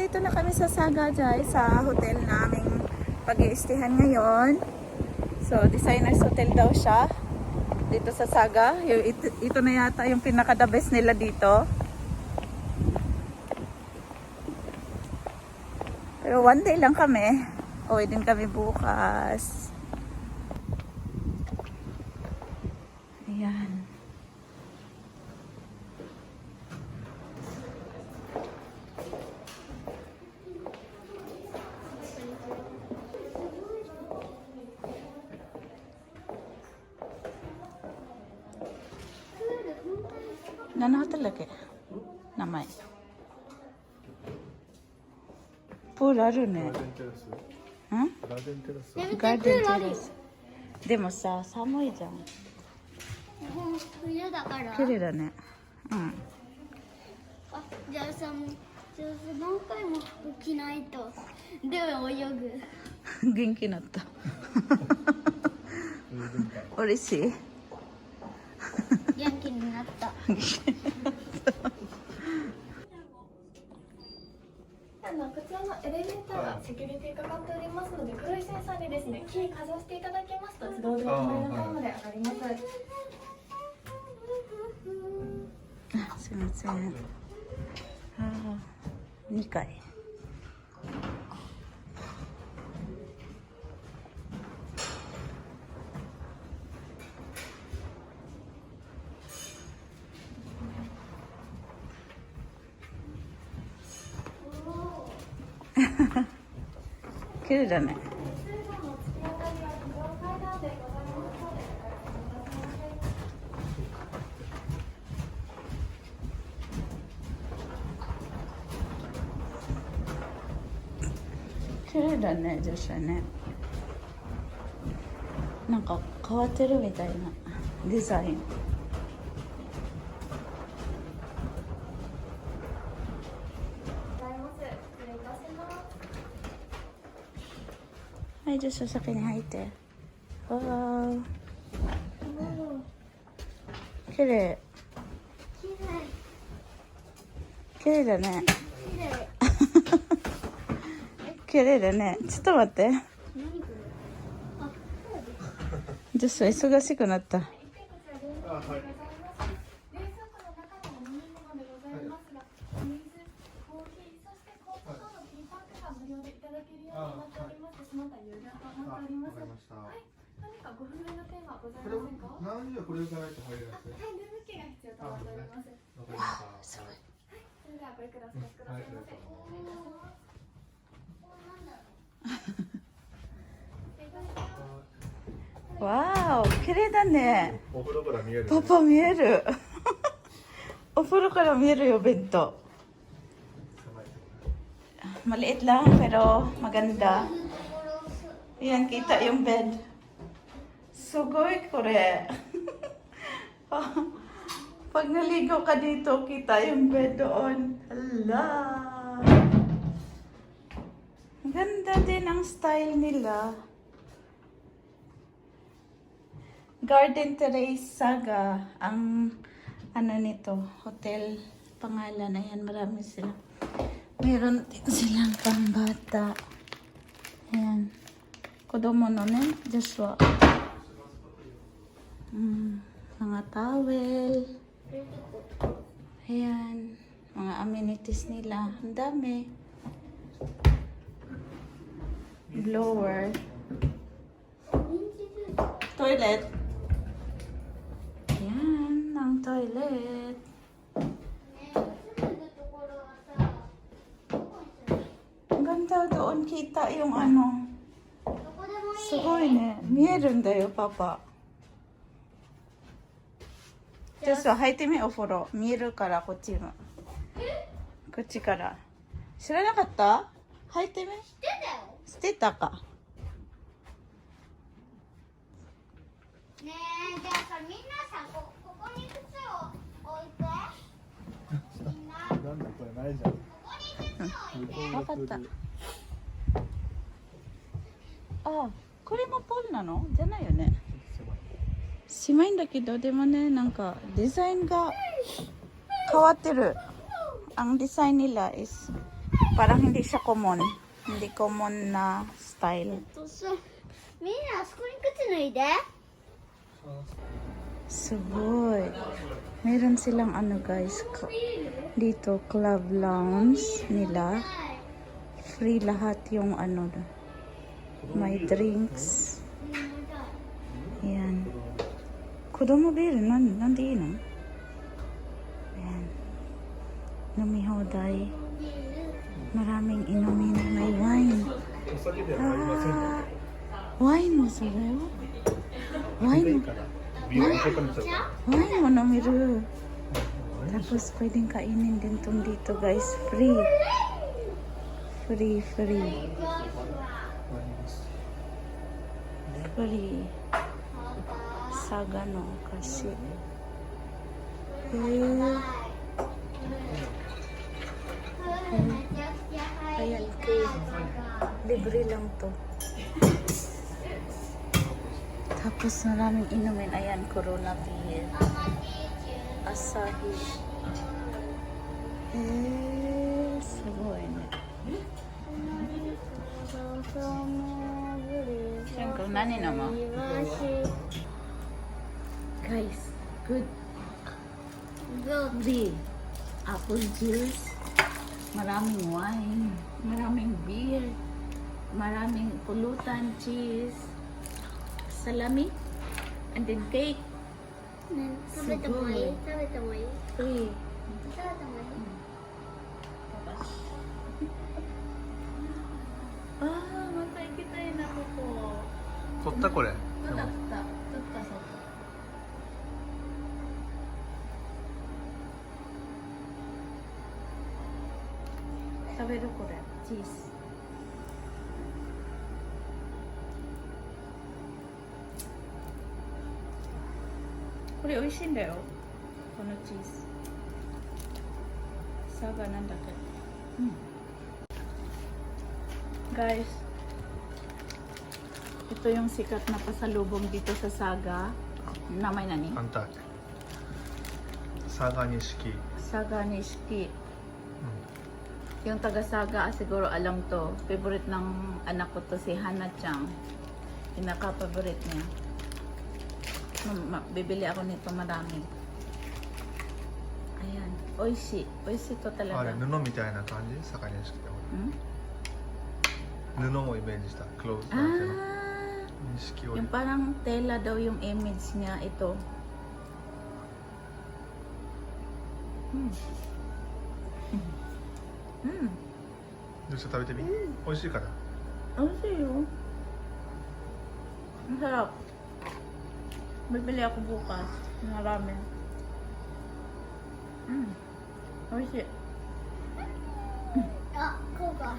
nandito na kami sa Sagajay, sa hotel naming pag-iistihan ngayon. So, Designers Hotel daw siya. Dito sa Saga. Ito na yata yung pinaka-the best nila dito. Pero one day lang kami. Uwi din kami bukas. Ayan.何のホテルだっけ名前。プールあるね。ガーデンテラス。ガーデンテラス。でもさ、寒いじゃん。冬だから綺麗だね。うん。あ、じゃあさ、じゃあ何回も起きないとで泳ぐ。元気になった。嬉しい。元気になった。こちらのエレベーターがセキュリティかかっておりますので、黒いセンサーにですね、キーかざしていただきますと自動でお前の階まで上がります。あ、すいません。ああ、2階。綺麗だね。綺麗だね、女子ね。なんか変わってるみたいなデザイン。はい、女子先に入って。わー。綺麗。綺麗だね。綺麗だね。ちょっと待って。女子は忙しくなった。何時はこれをからないと入れないですね。はい、ルームキーが必要となっております。すごい。それではこれください。くださいませ。わーお、綺麗だね。お風呂から見える、パパ見える。お風呂から見えるよ、ベッド。Maliit lang pero maganda. Ayan, kita yung bed. Sugoy ko re. Pag naligo ka dito, kita yung bed doon. Hala. Ganda din ang style nila. Garden Terrace Saga ang ano nito, hotel pangalan. Ayan, marami sila. Meron din silang pambata. Ayan. Kodomo no ne, Joshua. Mga towel. Ayan. Mga amenities nila. Ang dami. Blower. Toilet. Ayan, ang toilet. Ang ganda doon kita yung ano. Sugoi ne. Mieruんだよ, Papa. じゃあさ、入ってみお風呂。見えるからこっちも。こっちから。知らなかった？入ってみ。捨てたか。ねえ、じゃあさ、みんなさ、ここに靴を置いて。みんな。なんだこれないじゃん。ここに靴を置いて。わかった。あ、これもポールなの？じゃないよね。狭いんだけど、でもね、なんかデザインが変わってる。Ang design nila is Parang hindi siya common. Hindi common na style. みんなあそこに靴脱いで。 Suboy. Meron silang ano guys. Dito, club lounge nila. Free lahat yung ano. May drinks. Ayan. Kodomo beer, nandi no? Ayan. Numihodai. Maraming inumin. May wine. お酒ではありませんの Wine mo sa rewa? で。 Wine? からビール一緒かみちゃう。 Wine mo na miru. Tapos pwedeng kainin din tong dito guys. Free. Free. Free. Saga no kasi. Ayan cake. Libre lang to. Tapos maraming inumin. Ayan, Corona beer. Asahi. Suboy na. Siyempre, nani naman. Guys, good. Good. Apple juice. Maraming wine. Maraming beer. Maraming pulutan, cheese. Salami. And then cake. 食べてもいい？食べてもいい？ Free. 食べてもいい？ Matay kita yun ako po. 取ったこれ。 Tutta sa to. Sabi ko rin, cheese. Kore, oishii da yo. Kono cheese. Saga nanda ke. Guys, ito yung sikat na pasalubong dito sa Saga. Namay nani? あんた。佐賀錦。 Saga Nishiki. Yung taga Saga, siguro alam to. Favorite ng anak ko to si Hana-chan. Pinaka-favorite niya. Bibili ako nito marami. Ayan. Oishi. Oishi to あれ talaga. 布みたいな感じ？佐賀錦って。 Hmm? 布をイメージしたクローズなんていうの。 Ah! 錦織 Yung。parang tela daw yung image niya ito. Mm. どうした食べてみ？美味しいから。 Oishi yun. Ang sarap. Bibili ako bukas. Marami. Oishi. あ、こうか。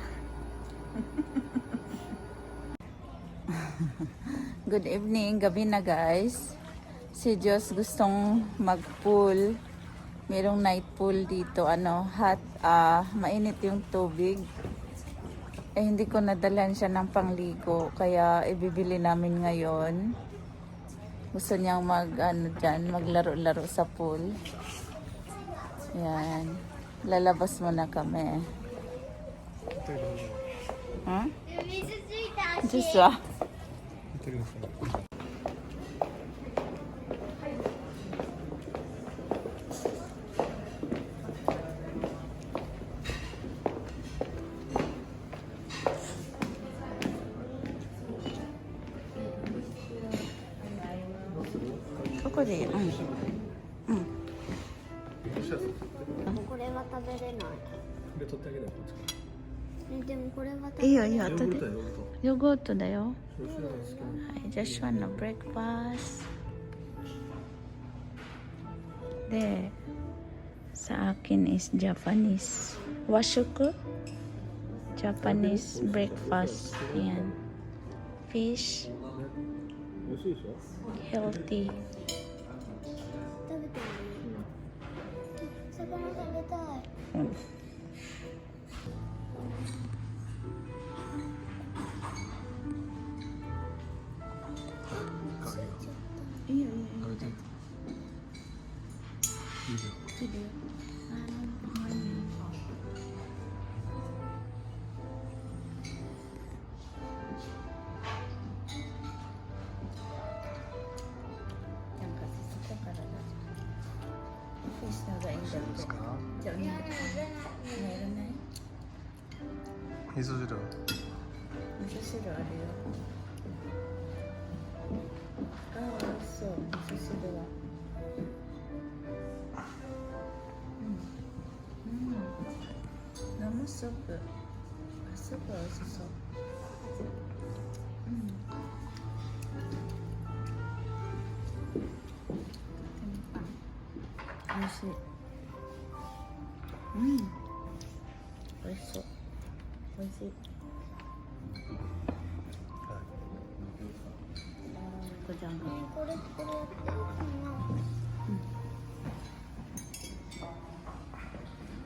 Good evening, gabi na guys. Si Diyos gustong mag-pool. Merong night pool dito, hot, mainit yung tubig. Eh hindi ko nadalan siya ng pangligo, kaya ibibili namin ngayon. Gusto niyang maglaro-laro sa pool. Yan. Lalabas muna kami. Huh? 水ついた足。 Diyos ah. 見てください。 ここでいい。うん。うん。これは食べれない。で取ってあげないこっちから。でもこれは食べいいよいいよ。ヨー後でグルトやヨーグルト。ヨーグルトだよ。吉田の好きな。はい、Joshuaのブレックファースト。で、sa akin is Japanese. Washuku? Japanese breakfast. Yan. Fish. 美味しいでしょ？ Healthy. 食べてもいい？魚食べたい。うん。いいよいいよ。食べて。いいよ。いいよ。がいいんだって。じゃあお肉いらないいらない。味噌汁は味噌汁あるよ。ああ、美味しそう。味噌汁は。ラムスープ。あ、スープは美味しそう。美味しい。美味しそう。美味しい。こちゃんが。これやってるかな。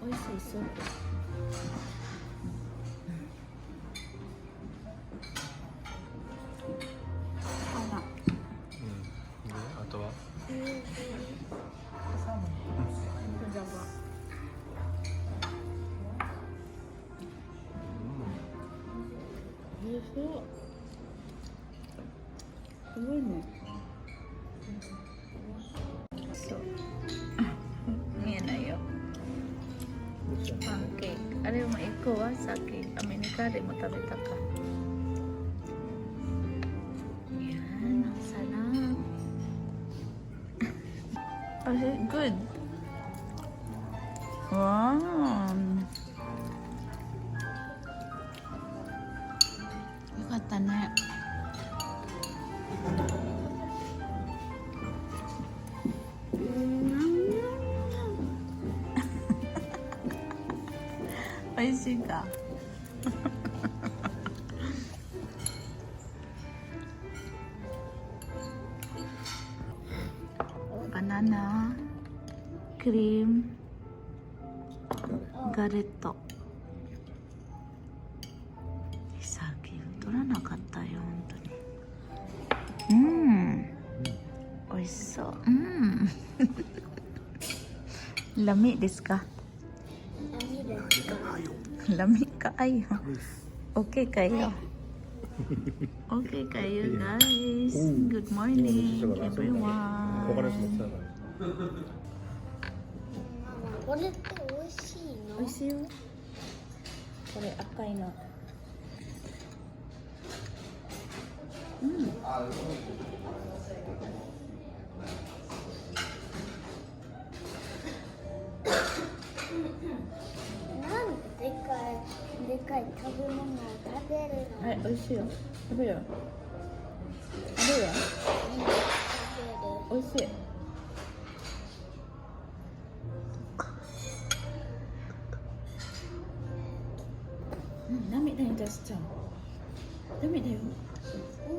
美味しいスープ。あら。であとは肉じゃが。美味しそう。すごいね。そう。見えないよ。パンケーキ。あれも一個はさっきアメリカでも食べたか。Yan, ang sarap. Oh, is it good? Wow. よかったね。美味しいか。バナナ、クリーム、ガレット。さっき取らなかったよ、本当に。美味しそう。Lamiですか? Lami kaayo. Okay kayo. Okay kayo, guys. Good morning, everyone. これって美味しいの？美味しいよ。これ赤いの。なんででかい食べ物を食べるの？はい、美味しいよ。食べるよ。食べるよ。美味しい。涙に出しちゃう。ダメだよ。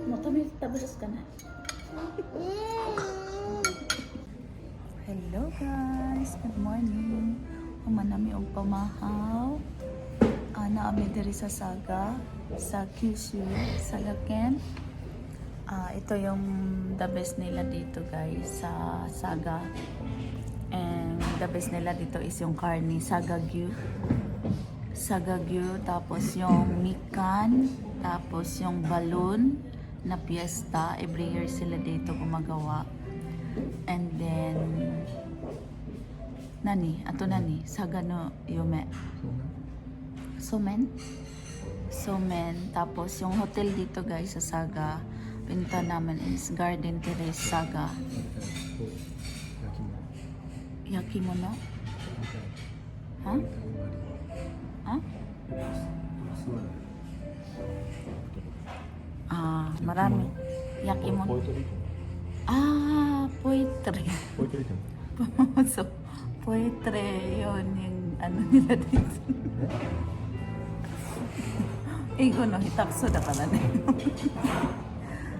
もう食べるしかない。Hello guys, good morning. Humanami og pamahaw. Naami diri sa Saga, sa Kyushu, Saga Ken. Ito yung the best nila dito guys sa Saga. And the best nila dito is yung karni, Sagagyu. Sagagyu, tapos yung mikan, tapos yung balloon na piyesta. Every year sila dito gumagawa. And then nani, Saga no Yume. Somen. Tapos yung hotel dito guys sa Saga, pinta namin is Garden Terrace Saga. Yakimono? Ha? Ha? Marami. Yakimono. Poetry. So, poetry yun yung ano nila dito. Igo no, hitakso na pala na yun.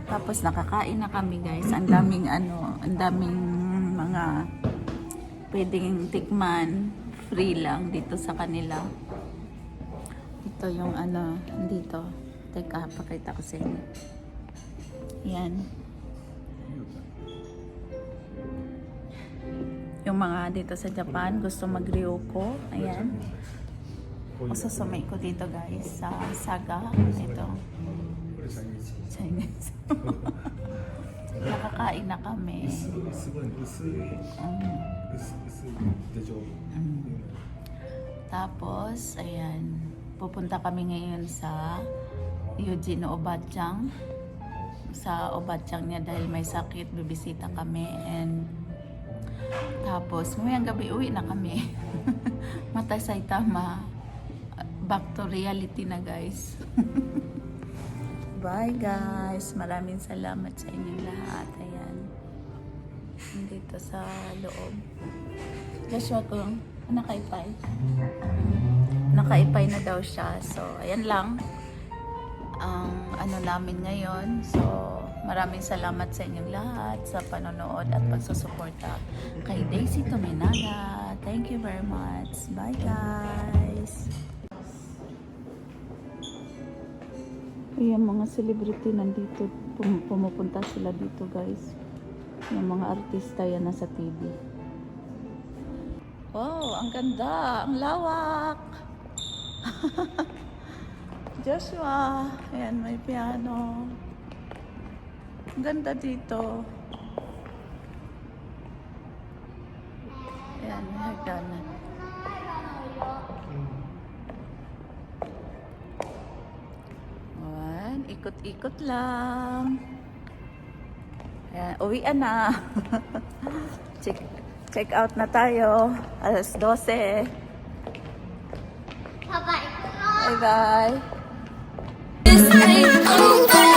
Tapos nakakain na kami guys. Ang daming mga pwedeng tikman. Free lang dito sa kanila. Ito yung dito. Teka, pakita ko sa inyo. Yan. Yung mga dito sa Japan, gusto mag-ryoko. Ayan. Masusumay ko dito guys sa Saga. Ito. Chinese. Nakakain na kami. It's the job. Tapos, ayan, pupunta kami ngayon sa Eugene Obatchang. Sa Obatchang niya dahil may sakit, bibisita kami. And tapos, mamayang gabi uwi na kami. Mata Saitama. Back to reality na, guys. Bye, guys. Maraming salamat sa inyong lahat. Ayan. Dito sa loob. Joshua kung nakaipay. Nakaipay na daw siya. So, ayan lang ang ano namin ngayon. So, maraming salamat sa inyong lahat sa panonood at pagsusuporta kay Daisy Tominaga. Thank you very much. Bye, guys. Yung mga celebrity nandito, pumupunta sila dito, guys. Yung mga artista yan nasa TV. Wow, ang ganda, ang lawak. Joshua, ayan, may piano. Ang ganda dito. Ayan, may hagdanan. Ayan, ikot-ikot lang. Ayan, uwian na. Check out na tayo. Alas 12. Bye-bye. Bye-bye. Bye.